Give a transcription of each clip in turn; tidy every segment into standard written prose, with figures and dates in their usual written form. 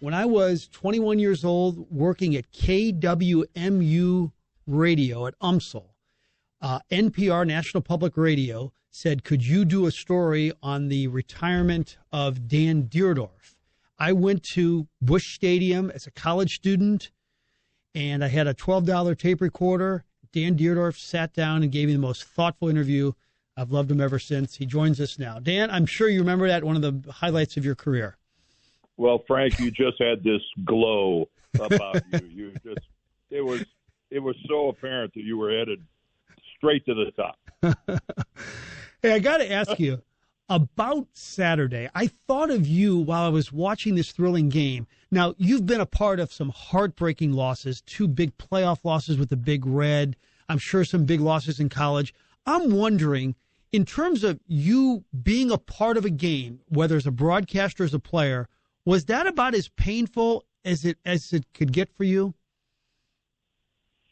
when I was 21 years old working at KWMU Radio at UMSL, NPR, National Public Radio, said, could you do a story on the retirement of Dan Dierdorf? I went to Busch Stadium as a college student, and I had a $12 tape recorder. Dan Dierdorf sat down and gave me the most thoughtful interview. I've loved him ever since. He joins us now. Dan, I'm sure you remember that, one of the highlights of your career. Well, Frank, you just had this glow about you. It was so apparent that you were headed straight to the top. Hey, I got to ask you about Saturday. I thought of you while I was watching this thrilling game. Now, you've been a part of some heartbreaking losses, 2 big playoff losses with the Big Red. I'm sure some big losses in college. I'm wondering, in terms of you being a part of a game, whether as a broadcaster or as a player, was that about as painful as it could get for you?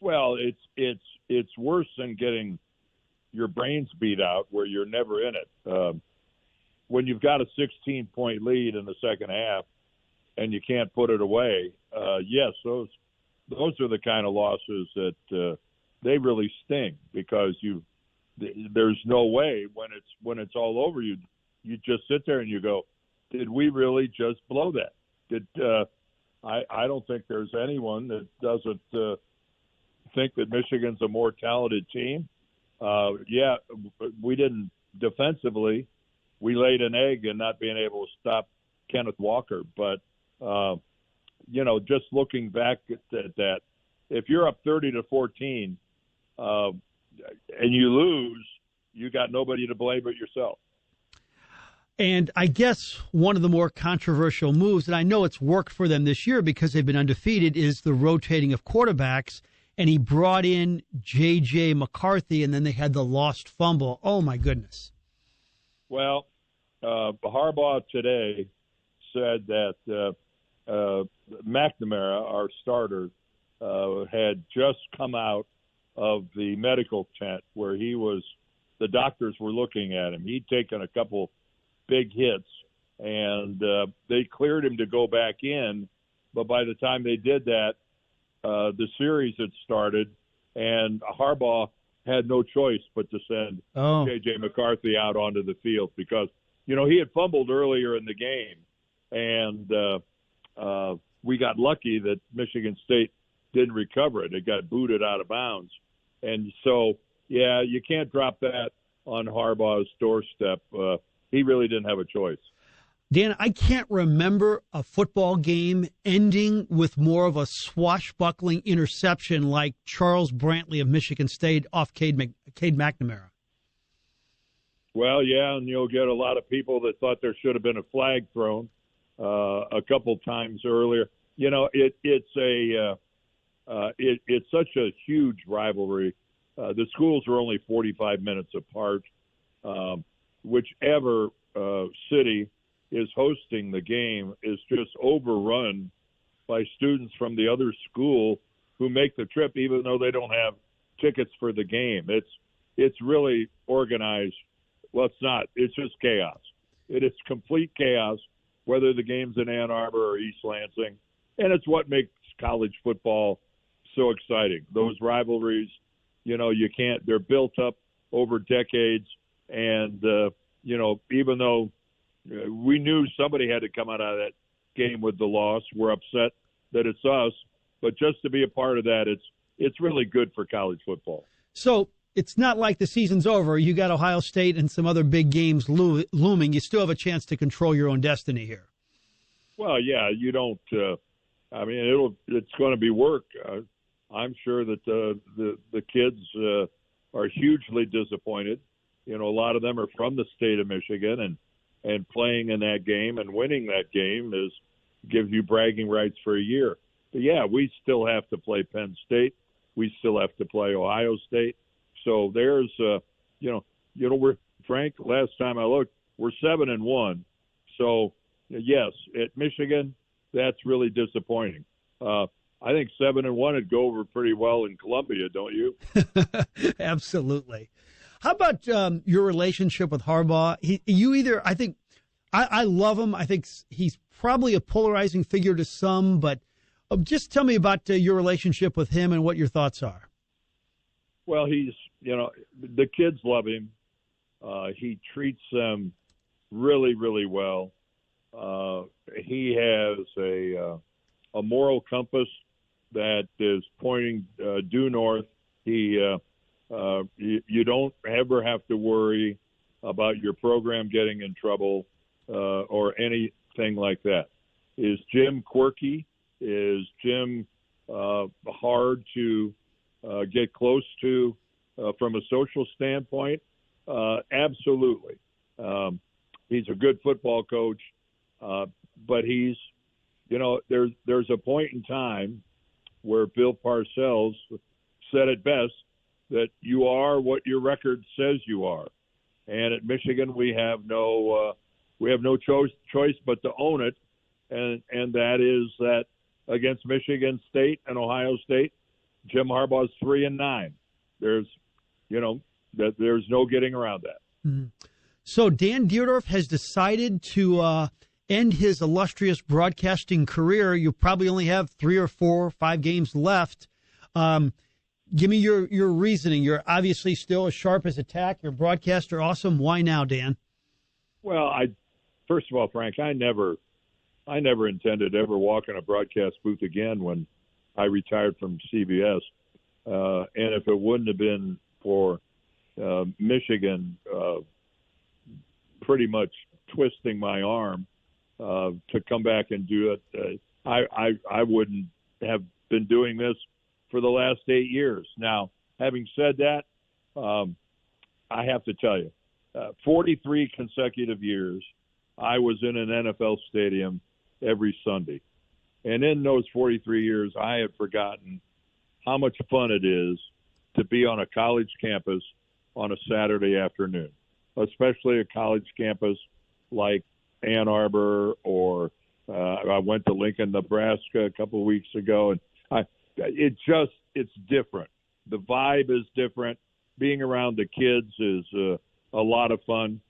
Well, it's worse than getting your brains beat out where you're never in it. When you've got a 16-point lead in the second half and you can't put it away, yes, those are the kind of losses that they really sting, because there's no way when it's all over, you just sit there and you go, did we really just blow that? I don't think there's anyone that doesn't think that Michigan's a more talented team. Yeah, we didn't defensively. We laid an egg in not being able to stop Kenneth Walker. But, just looking back at that, if you're up 30-14 and you lose, you got nobody to blame but yourself. And I guess one of the more controversial moves, and I know it's worked for them this year because they've been undefeated, is the rotating of quarterbacks. And he brought in J.J. McCarthy, and then they had the lost fumble. Oh, my goodness. Well, Harbaugh today said that McNamara, our starter, had just come out of the medical tent where the doctors were looking at him. He'd taken a couple big hits, and they cleared him to go back in. But by the time they did that, the series had started, and Harbaugh had no choice but to send J.J. McCarthy out onto the field because, he had fumbled earlier in the game, and we got lucky that Michigan State didn't recover it. It got booted out of bounds. And so, yeah, you can't drop that on Harbaugh's doorstep. He really didn't have a choice. Dan, I can't remember a football game ending with more of a swashbuckling interception like Charles Brantley of Michigan State off Cade McNamara. Well, yeah, and you'll get a lot of people that thought there should have been a flag thrown a couple times earlier. It's such a huge rivalry. The schools are only 45 minutes apart. Whichever city is hosting the game is just overrun by students from the other school who make the trip even though they don't have tickets for the game. It's really organized. Well, it's not. It's just chaos. It is complete chaos, whether the game's in Ann Arbor or East Lansing. And it's what makes college football so exciting. Those rivalries, they're built up over decades. And, even though we knew somebody had to come out of that game with the loss, we're upset that it's us. But just to be a part of that, it's really good for college football. So it's not like the season's over. You got Ohio State and some other big games looming. You still have a chance to control your own destiny here. Well, yeah, you don't. It's going to be work. I'm sure that the kids are hugely disappointed. A lot of them are from the state of Michigan, and playing in that game and winning that game gives you bragging rights for a year. But yeah, we still have to play Penn State. We still have to play Ohio State. So there's, we're Frank. Last time I looked, we're 7-1. So yes, at Michigan, that's really disappointing. I think 7-1 would go over pretty well in Columbia, don't you? Absolutely. How about your relationship with Harbaugh? I love him. I think he's probably a polarizing figure to some, but just tell me about your relationship with him and what your thoughts are. Well, he's, the kids love him. He treats them really, really well. He has a moral compass that is pointing due north. You don't ever have to worry about your program getting in trouble or anything like that. Is Jim quirky? Is Jim hard to get close to from a social standpoint? Absolutely. He's a good football coach, but he's, there's a point in time where Bill Parcells said it best, that you are what your record says you are. And at Michigan, we have no choice but to own it, and that is that against Michigan State and Ohio State, Jim Harbaugh's 3-9. There's no getting around that. Mm-hmm. So Dan Dierdorf has decided to end his illustrious broadcasting career. You probably only have 3 or 4 or 5 games left. Give me your reasoning. You're obviously still as sharp as a tack. You're a broadcaster. Awesome. Why now, Dan? Well, first of all, Frank, I never intended to ever walk in a broadcast booth again when I retired from CBS. And if it wouldn't have been for Michigan pretty much twisting my arm to come back and do it, I wouldn't have been doing this for the last 8 years. Now, having said that, I have to tell you, 43 consecutive years, I was in an NFL stadium every Sunday. And in those 43 years, I had forgotten how much fun it is to be on a college campus on a Saturday afternoon, especially a college campus like Ann Arbor, or I went to Lincoln, Nebraska a couple of weeks ago, and it's different. The vibe is different. Being around the kids is a lot of fun.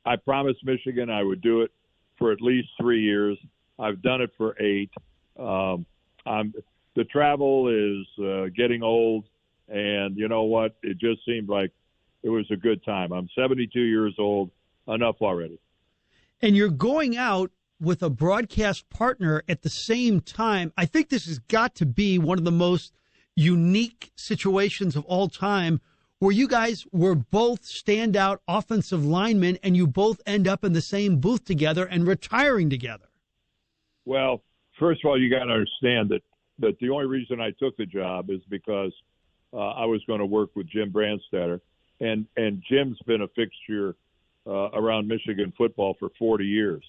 I promised Michigan I would do it for at least 3 years. I've done it for 8. The travel is getting old, and you know what? It just seemed like it was a good time. I'm 72 years old. Enough already. And you're going out with a broadcast partner at the same time. I think this has got to be one of the most unique situations of all time, where you guys were both standout offensive linemen and you both end up in the same booth together and retiring together. Well, first of all, you got to understand that the only reason I took the job is because I was going to work with Jim Brandstatter, and Jim's been a fixture around Michigan football for 40 years.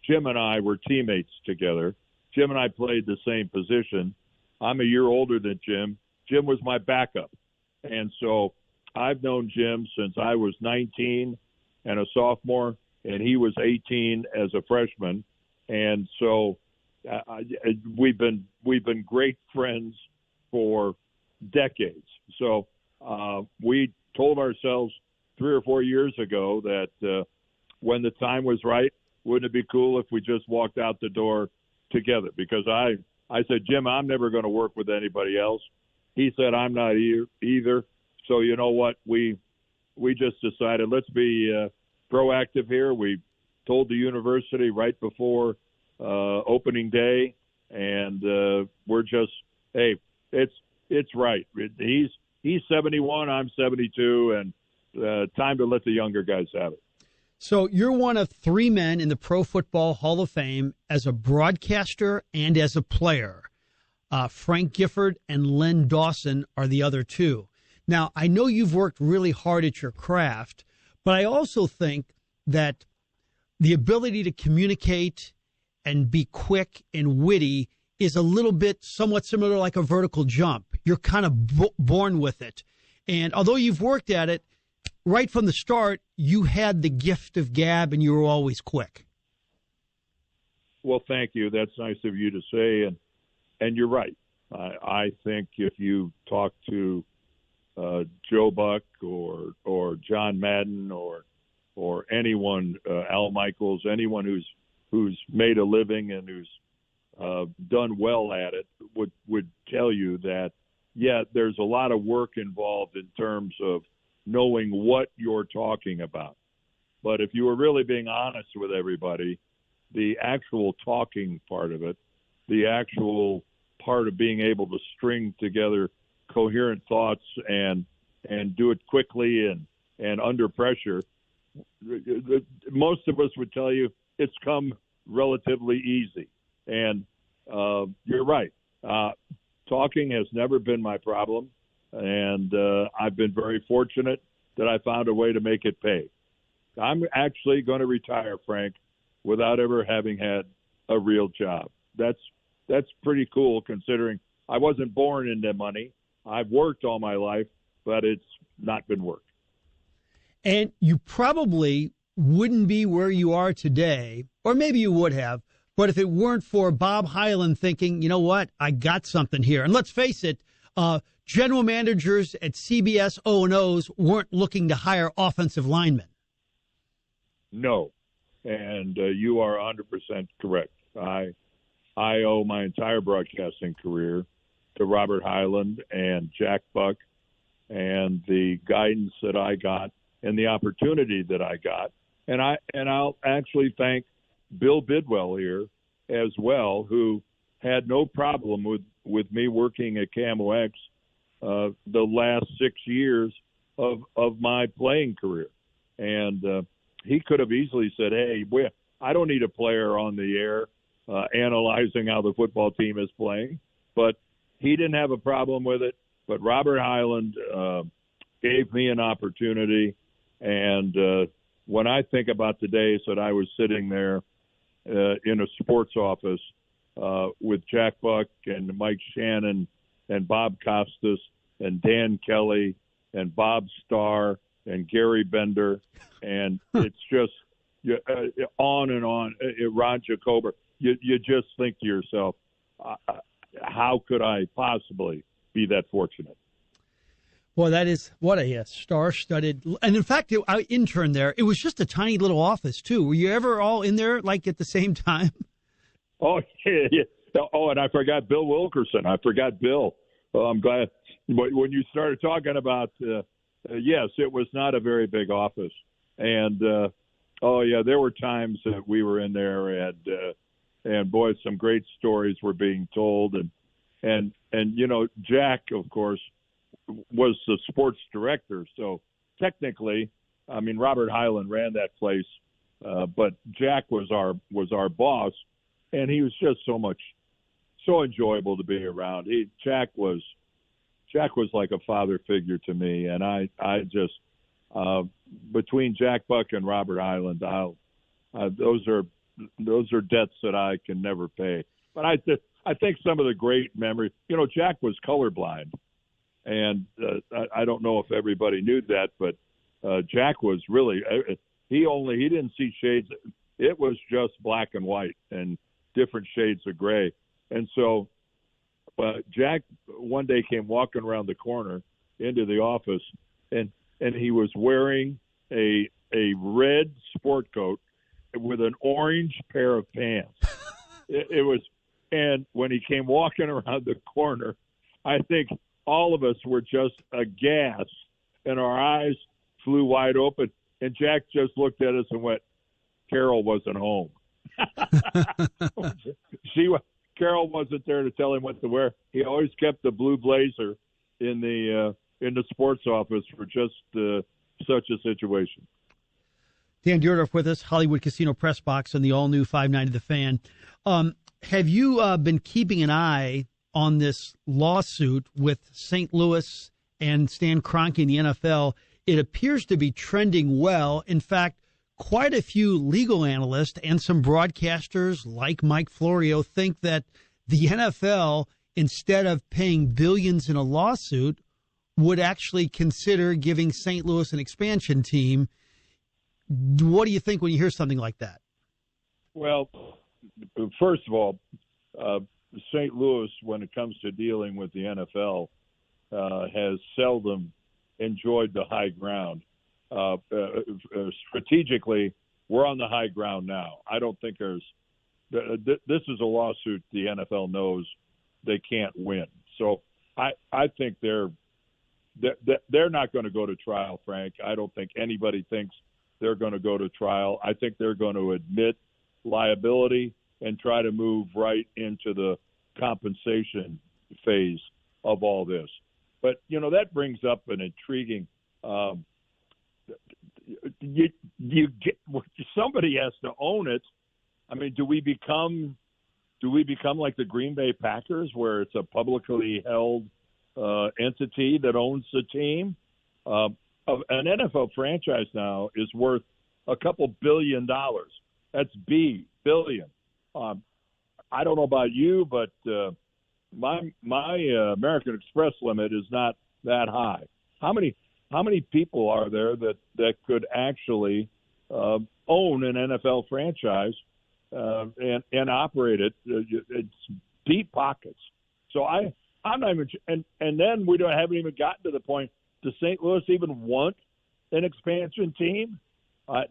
Jim and I were teammates together. Jim and I played the same position. I'm a year older than Jim. Jim was my backup. And so I've known Jim since I was 19 and a sophomore, and he was 18 as a freshman. And so we've been great friends for decades. So we told ourselves 3 or 4 years ago that when the time was right, wouldn't it be cool if we just walked out the door together? Because I said, Jim, I'm never going to work with anybody else. He said, I'm not either. So you know what? We just decided, let's be proactive here. We told the university right before opening day, and we're just, hey, it's right. He's 71, I'm 72, and time to let the younger guys have it. So you're one of 3 men in the Pro Football Hall of Fame as a broadcaster and as a player. Frank Gifford and Len Dawson are the other 2. Now, I know you've worked really hard at your craft, but I also think that the ability to communicate and be quick and witty is a little bit somewhat similar like a vertical jump. You're kind of born with it. And although you've worked at it, right from the start, you had the gift of gab and you were always quick. Well, thank you. That's nice of you to say. And you're right. I think if you talk to Joe Buck or John Madden or anyone, Al Michaels, anyone who's who's made a living and who's done well at it would tell you that, yeah, there's a lot of work involved in terms of knowing what you're talking about. But if you were really being honest with everybody, the actual talking part of it, the actual part of being able to string together coherent thoughts and do it quickly and under pressure, most of us would tell you it's come relatively easy. And you're right. Talking has never been my problem, and I've been very fortunate that I found a way to make it pay. I'm actually going to retire, Frank, without ever having had a real job. That's pretty cool, considering I wasn't born into money. I've worked all my life, but it's not been work. And you probably wouldn't be where you are today, or maybe you would have, but if it weren't for Bob Hyland thinking, you know what, I got something here. And let's face it, general managers at CBS O&Os weren't looking to hire offensive linemen. No, and you are 100% correct. I owe my entire broadcasting career to Robert Hyland and Jack Buck and the guidance that I got and the opportunity that I got. And I'll actually thank Bill Bidwell here as well, who had no problem with me working at KMOX the last 6 years of my playing career. And he could have easily said, hey, I don't need a player on the air analyzing how the football team is playing. But he didn't have a problem with it. But Robert Hyland gave me an opportunity. And when I think about the days that I was sitting there in a sports office with Jack Buck and Mike Shannon and Bob Costas and Dan Kelly and Bob Starr and Gary Bender, and it's just on and on, Ron Jacober, you just think to yourself, how could I possibly be that fortunate? Well, that is what a star-studded. And in fact, I interned there. It was just a tiny little office, too. Were you ever all in there, like, at the same time? Oh, yeah. Oh, and I forgot Bill Wilkerson. I forgot Bill. I'm glad. When you started talking about, yes, it was not a very big office. And, oh, yeah, there were times that we were in there, and boy, some great stories were being told. And you know, Jack, of course, was the sports director. So technically, I mean, Robert Hyland ran that place, but Jack was our boss, and he was just so enjoyable to be around. Jack was like a father figure to me, and I just between Jack Buck and Robert Hyland, those are debts that I can never pay. But I think some of the great memories, you know, Jack was colorblind. And I don't know if everybody knew that, but Jack was really he didn't see shades. It was just black and white and different shades of gray. And so Jack one day came walking around the corner into the office, and he was wearing a red sport coat with an orange pair of pants. It was, and when he came walking around the corner, I think all of us were just aghast, and our eyes flew wide open. And Jack just looked at us and went, "Carol wasn't home." Carol wasn't there to tell him what to wear. He always kept the blue blazer in the sports office for just such a situation. Dan Dierdorf with us, Hollywood Casino Pressbox, and the all-new 590 The Fan. Have you been keeping an eye on this lawsuit with St. Louis and Stan Kroenke in the NFL? It appears to be trending well. In fact, quite a few legal analysts and some broadcasters like Mike Florio think that the NFL, instead of paying billions in a lawsuit, would actually consider giving St. Louis an expansion team. What do you think when you hear something like that? Well, first of all, St. Louis, when it comes to dealing with the NFL, has seldom enjoyed the high ground. Strategically, we're on the high ground now. I don't think there's this is a lawsuit the NFL knows they can't win. So I think they're not going to go to trial, Frank. I don't think anybody thinks they're going to go to trial. I think they're going to admit liability and try to move right into the compensation phase of all this. But, that brings up an intriguing you get somebody has to own it. I mean, do we become like the Green Bay Packers, where it's a publicly held entity that owns the team? An NFL franchise now is worth a couple $1 billion. That's billion. I don't know about you, but my American Express limit is not that high. How many people are there that could actually own an NFL franchise and operate it? It's deep pockets. So I'm not even. And then we haven't even gotten to the point. Does St. Louis even want an expansion team?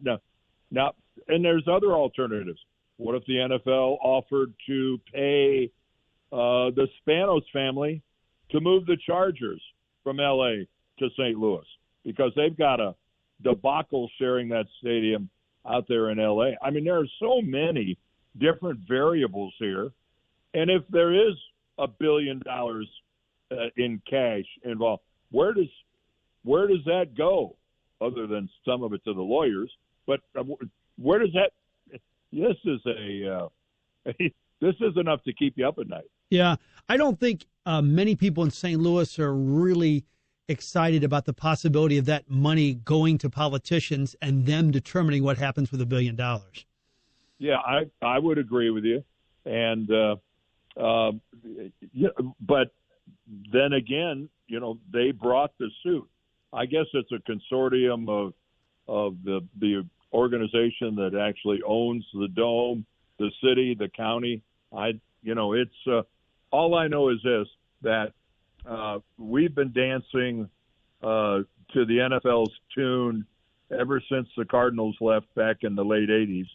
No. Now, and there's other alternatives. What if the NFL offered to pay the Spanos family to move the Chargers from L.A. to St. Louis, because they've got a debacle sharing that stadium out there in L.A.? I mean, there are so many different variables here. And if there is $1 billion in cash involved, where does that go, other than some of it to the lawyers? But where does that – this is enough to keep you up at night. Yeah, I don't think many people in St. Louis are really excited about the possibility of that money going to politicians and them determining what happens with $1 billion. Yeah, I would agree with you. And but then again, they brought the suit. I guess it's a consortium of the organization that actually owns the dome, the city, the county. It's all I know is this, that we've been dancing to the NFL's tune ever since the Cardinals left back in the late 80s.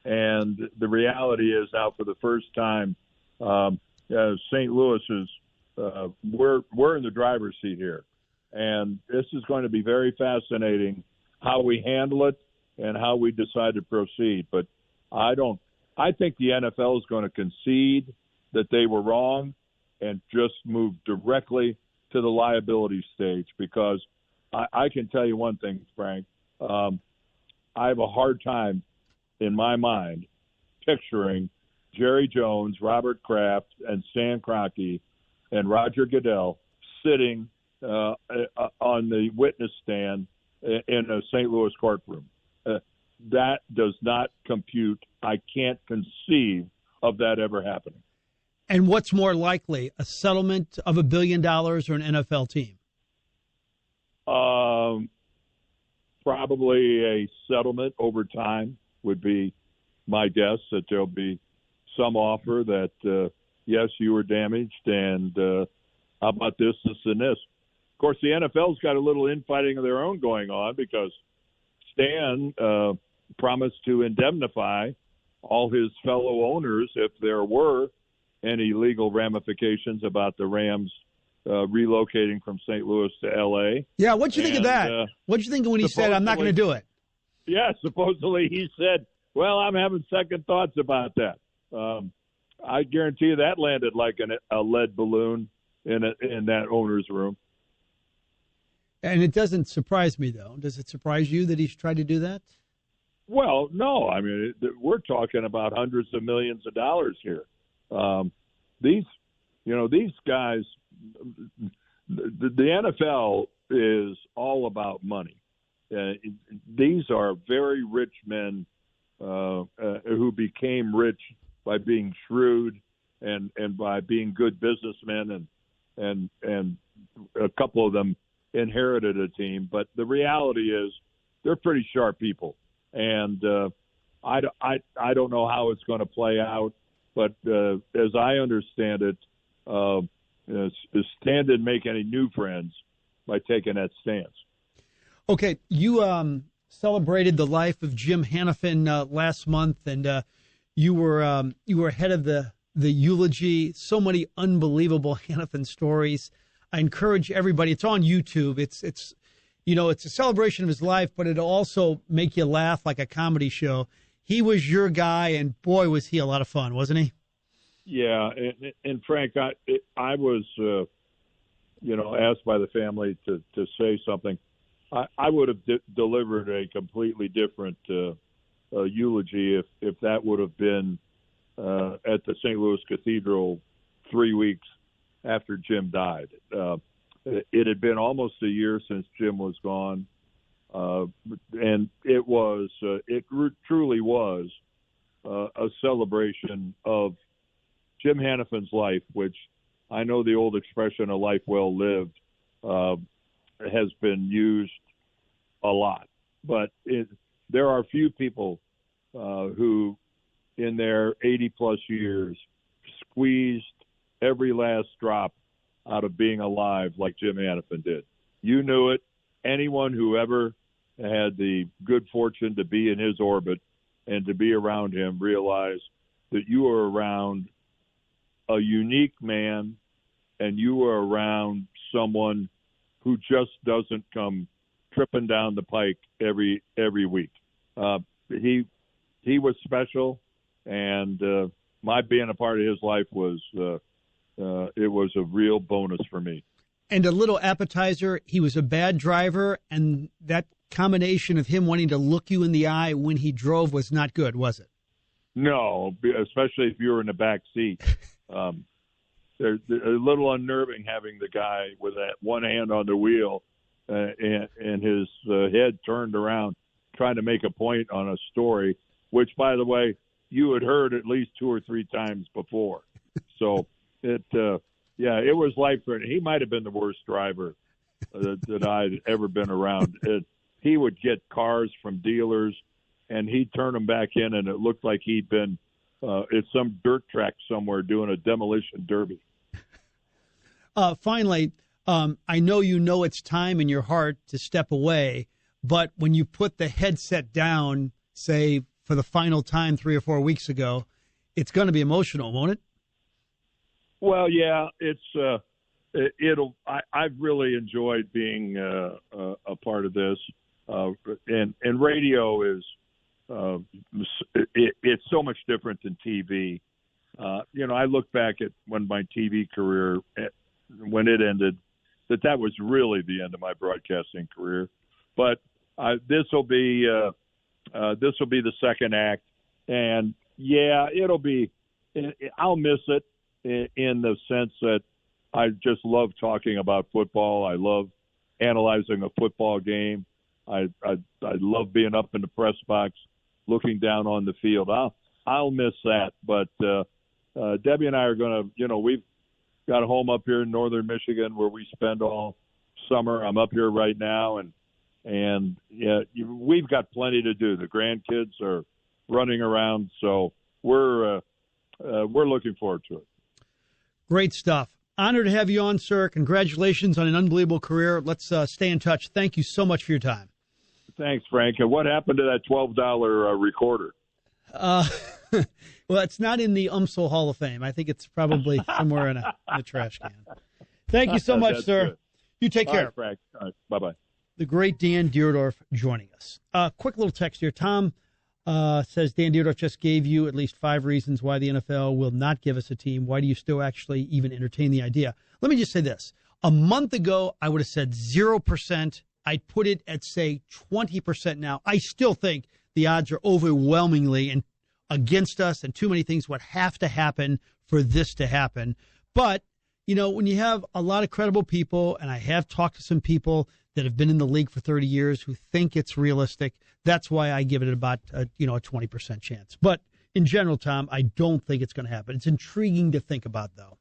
And the reality is now, for the first time, St. Louis is we're in the driver's seat here. And this is going to be very fascinating how we handle it and how we decide to proceed. But I think the NFL is going to concede that they were wrong and just move directly to the liability stage, because I can tell you one thing, Frank. I have a hard time in my mind picturing Jerry Jones, Robert Kraft, and Stan Kroenke and Roger Goodell sitting on the witness stand in a St. Louis courtroom. That does not compute. I can't conceive of that ever happening. And what's more likely, a settlement of $1 billion or an NFL team? Probably a settlement over time would be my guess, that there'll be some offer that, yes, you were damaged, and how about this, and this. Of course, the NFL's got a little infighting of their own going on, because Stan promised to indemnify all his fellow owners if there were any legal ramifications about the Rams relocating from St. Louis to L.A. Yeah, what'd you think of that? What'd you think when he said, I'm not going to do it? Yeah, supposedly he said, well, I'm having second thoughts about that. I guarantee you that landed like a lead balloon in that owner's room. And it doesn't surprise me, though. Does it surprise you that he's tried to do that? Well, no. I mean, we're talking about hundreds of millions of dollars here. These guys, the NFL is all about money. These are very rich men who became rich by being shrewd and by being good businessmen, and a couple of them inherited a team. But the reality is they're pretty sharp people, and I don't know how it's going to play out. But as I understand it, Stan didn't make any new friends by taking that stance. Okay, you celebrated the life of Jim Hanifin last month, and You were head of the eulogy. So many unbelievable Hanifin stories. I encourage everybody. It's on YouTube. It's a celebration of his life, but it'll also make you laugh like a comedy show. He was your guy, and boy, was he a lot of fun, wasn't he? Yeah, and Frank, I was, asked by the family to say something. I would have delivered a completely different eulogy if that would have been at the St. Louis Cathedral 3 weeks after Jim died. It had been almost a year since Jim was gone, and it truly was a celebration of Jim Hanifin's life, which I know the old expression, a life well lived, has been used a lot. But there are few people who, in their 80-plus years, squeezed every last drop out of being alive like Jim Hanifin did. You knew it. Anyone who ever had the good fortune to be in his orbit and to be around him realized that you were around a unique man and you were around someone who just doesn't come tripping down the pike every week. He was special, and my being a part of his life was it was a real bonus for me. And a little appetizer, he was a bad driver, and that combination of him wanting to look you in the eye when he drove was not good, was it? No, especially if you were in the back seat. There's a little unnerving having the guy with that one hand on the wheel and his head turned around trying to make a point on a story, which, by the way, you had heard at least 2 or 3 times before. So it was life-threatening. He might have been the worst driver that I'd ever been around. He would get cars from dealers, and he'd turn them back in, and it looked like he'd been at some dirt track somewhere doing a demolition derby. Finally, I know it's time in your heart to step away, but when you put the headset down, say, for the final time 3 or 4 weeks ago, it's going to be emotional, won't it? Well, yeah, I've really enjoyed being a part of this, and radio is it's so much different than TV. I look back at when my TV career, when it ended, that was really the end of my broadcasting career. But this will be the second act, and yeah, I'll miss it in the sense that I just love talking about football. I love analyzing a football game. I love being up in the press box, looking down on the field. I'll miss that, but Debbie and I are going to, we've got a home up here in northern Michigan where we spend all summer. I'm up here right now, and we've got plenty to do. The grandkids are running around, so we're looking forward to it. Great stuff. Honored to have you on, sir. Congratulations on an unbelievable career. Let's stay in touch. Thank you so much for your time. Thanks, Frank. And what happened to that $12 recorder? Well, it's not in the UMSL Hall of Fame. I think it's probably somewhere in a trash can. Thank you so much, sir. Good. You take care. All right, Frank. All right, bye-bye. The great Dan Dierdorf joining us. Quick little text here. Tom says, Dan Dierdorf just gave you at least 5 reasons why the NFL will not give us a team. Why do you still actually even entertain the idea? Let me just say this. A month ago, I would have said 0%. I'd put it at, say, 20% now. I still think the odds are overwhelmingly and against us, and too many things would have to happen for this to happen. But, when you have a lot of credible people, and I have talked to some people that have been in the league for 30 years who think it's realistic, that's why I give it about a 20% chance. But in general, Tom, I don't think it's going to happen. It's intriguing to think about, though.